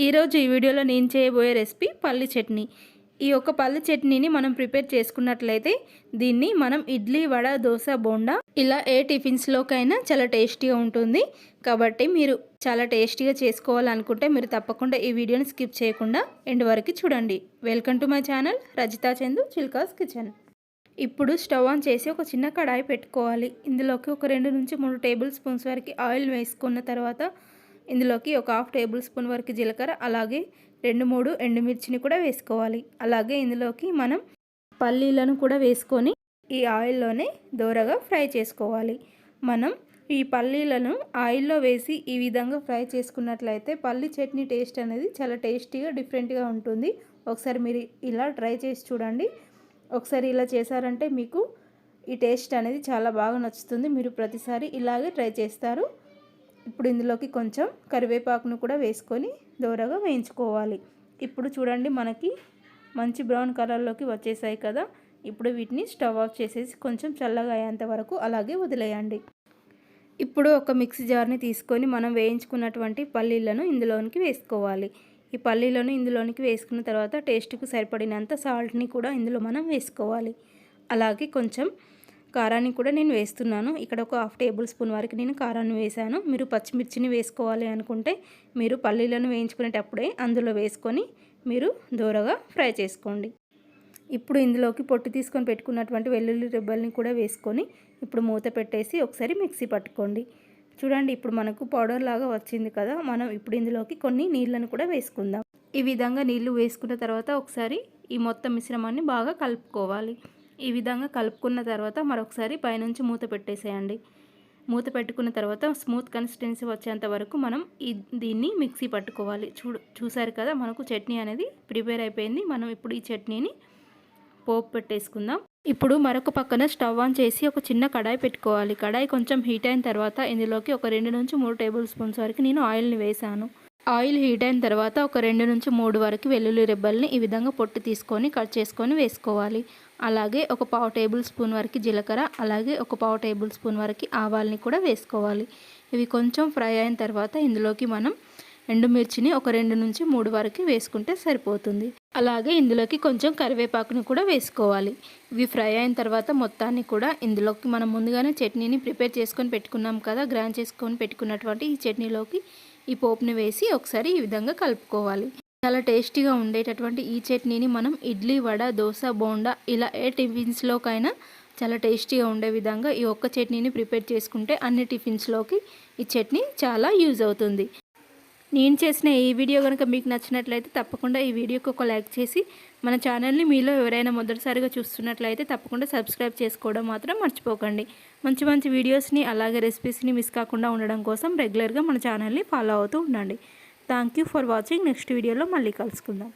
ఈరోజు ఈ వీడియోలో నేను చేయబోయే రెసిపీ పల్లి చట్నీ. ఈ యొక్క పల్లి చట్నీని మనం ప్రిపేర్ చేసుకున్నట్లయితే దీన్ని మనం ఇడ్లీ, వడ, దోశ, బోండా ఇలా ఏ టిఫిన్స్లోకైనా చాలా టేస్టీగా ఉంటుంది. కాబట్టి మీరు చాలా టేస్టీగా చేసుకోవాలనుకుంటే మీరు తప్పకుండా ఈ వీడియోని స్కిప్ చేయకుండా ఎండ్ వరకు చూడండి. Welcome to my channel Rajitha Chandu Chilka's kitchen. ఇప్పుడు స్టవ్ ఆన్ చేసి ఒక చిన్న కడాయి పెట్టుకోవాలి. ఇందులోకి ఒక 2 నుంచి 3 టేబుల్ స్పూన్స్ వరకు ఆయిల్ వేసుకున్న తర్వాత ఇందులోకి ఒక 1/2 టేబుల్ స్పూన్ వరకు జీలకర్ర, అలాగే 2-3 ఎండుమిర్చిని కూడా వేసుకోవాలి. అలాగే ఇందులోకి మనం పల్లీలను కూడా వేసుకొని ఈ ఆయిల్లోనే దోరగా ఫ్రై చేసుకోవాలి. మనం ఈ పల్లీలను ఆయిల్లో వేసి ఈ విధంగా ఫ్రై చేసుకున్నట్లయితే పల్లి చట్నీ టేస్ట్ అనేది చాలా టేస్టీగా డిఫరెంట్గా ఉంటుంది. ఒకసారి మీరు ఇలా ట్రై చేసి చూడండి. ఒకసారి ఇలా చేశారంటే మీకు ఈ టేస్ట్ అనేది చాలా బాగా నచ్చుతుంది. మీరు ప్రతిసారి ఇలాగే ట్రై చేస్తారు. ఇప్పుడు ఇందులోకి కొంచెం కరివేపాకును కూడా వేసుకొని దోరగా వేయించుకోవాలి. ఇప్పుడు చూడండి మనకి మంచి బ్రౌన్ కలర్లోకి వచ్చేసాయి కదా. ఇప్పుడు వీటిని స్టవ్ ఆఫ్ చేసేసి కొంచెం చల్లగా అయ్యేంత వరకు అలాగే వదిలేయండి. ఇప్పుడు ఒక మిక్సీ జార్ని తీసుకొని మనం వేయించుకున్నటువంటి పల్లీలను ఇందులోనికి వేసుకోవాలి. ఈ పల్లీలను ఇందులోనికి వేసుకున్న తర్వాత టేస్ట్కి సరిపడినంత సాల్ట్ని కూడా ఇందులో మనం వేసుకోవాలి. అలాగే కొంచెం కారాన్ని కూడా నేను వేస్తున్నాను. ఇక్కడ ఒక 1/2 టేబుల్ స్పూన్ వరకు నేను కారాన్ని వేసాను. మీరు పచ్చిమిర్చిని వేసుకోవాలి అనుకుంటే మీరు పల్లీలను వేయించుకునేటప్పుడే అందులో వేసుకొని మీరు దూరగా ఫ్రై చేసుకోండి. ఇప్పుడు ఇందులోకి పొట్టు తీసుకొని పెట్టుకున్నటువంటి వెల్లుల్లి రెబ్బల్ని కూడా వేసుకొని ఇప్పుడు మూత పెట్టేసి ఒకసారి మిక్సీ పట్టుకోండి. చూడండి ఇప్పుడు మనకు పౌడర్ లాగా వచ్చింది కదా. మనం ఇప్పుడు ఇందులోకి కొన్ని నీళ్ళను కూడా వేసుకుందాం. ఈ విధంగా నీళ్లు వేసుకున్న తర్వాత ఒకసారి ఈ మొత్తం మిశ్రమాన్ని బాగా కలుపుకోవాలి. ఈ విధంగా కలుపుకున్న తర్వాత మరొకసారి పైనుంచి మూత పెట్టేసేయండి. మూత పెట్టుకున్న తర్వాత స్మూత్ కన్సిస్టెన్సీ వచ్చేంత వరకు మనం దీన్ని మిక్సీ పట్టుకోవాలి. చూసారు కదా మనకు చట్నీ అనేది ప్రిపేర్ అయిపోయింది. మనం ఇప్పుడు ఈ చట్నీని పోపు పెట్టేసుకుందాం. ఇప్పుడు మరొక పక్కన స్టవ్ ఆన్ చేసి ఒక చిన్న కడాయి పెట్టుకోవాలి. కడాయి కొంచెం హీట్ అయిన తర్వాత ఇందులోకి ఒక 2 నుంచి 3 టేబుల్ స్పూన్స్ వరకు నేను ఆయిల్ని వేసాను. ఆయిల్ హీట్ అయిన తర్వాత ఒక 2 నుంచి 3 వరకు వెల్లుల్లి రెబ్బల్ని ఈ విధంగా పొట్టు తీసుకొని కట్ చేసుకొని వేసుకోవాలి. అలాగే ఒక 1/2 టేబుల్ స్పూన్ వరకు జీలకర్ర, అలాగే ఒక 1/2 టేబుల్ స్పూన్ వరకు ఆవాల్ని కూడా వేసుకోవాలి. ఇవి కొంచెం ఫ్రై అయిన తర్వాత ఇందులోకి మనం ఎండుమిర్చిని ఒక 2 నుంచి 3 వరకు వేసుకుంటే సరిపోతుంది. అలాగే ఇందులోకి కొంచెం కరివేపాకుని కూడా వేసుకోవాలి. ఇవి ఫ్రై అయిన తర్వాత మొత్తాన్ని కూడా ఇందులోకి మనం ముందుగానే చట్నీని ప్రిపేర్ చేసుకొని పెట్టుకున్నాం కదా. గ్రైండ్ చేసుకొని పెట్టుకున్నటువంటి ఈ చట్నీలోకి ఈ పోపుని వేసి ఒకసారి ఈ విధంగా కలుపుకోవాలి. చాలా టేస్టీగా ఉండేటటువంటి ఈ చట్నీని మనం ఇడ్లీ, వడ, దోశ, బోండా ఇలా ఏ టిఫిన్స్లోకైనా చాలా టేస్టీగా ఉండే విధంగా ఈ ఒక్క చట్నీని ప్రిపేర్ చేసుకుంటే అన్ని టిఫిన్స్లోకి ఈ చట్నీ చాలా యూజ్ అవుతుంది. నేను చేసిన ఈ వీడియో కనుక మీకు నచ్చినట్లయితే తప్పకుండా ఈ వీడియోకి ఒక లైక్ చేసి మన ఛానల్ని మీలో ఎవరైనా మొదటిసారిగా చూస్తున్నట్లయితే తప్పకుండా సబ్స్క్రైబ్ చేసుకోవడం మాత్రం మర్చిపోకండి. మంచి మంచి వీడియోస్ని అలాగే రెసిపీస్ని మిస్ కాకుండా ఉండడం కోసం రెగ్యులర్గా మన ఛానల్ని ఫాలో అవుతూ ఉండండి. Thank you for watching. Next వీడియోలో మళ్ళీ కలుసుకుందాం.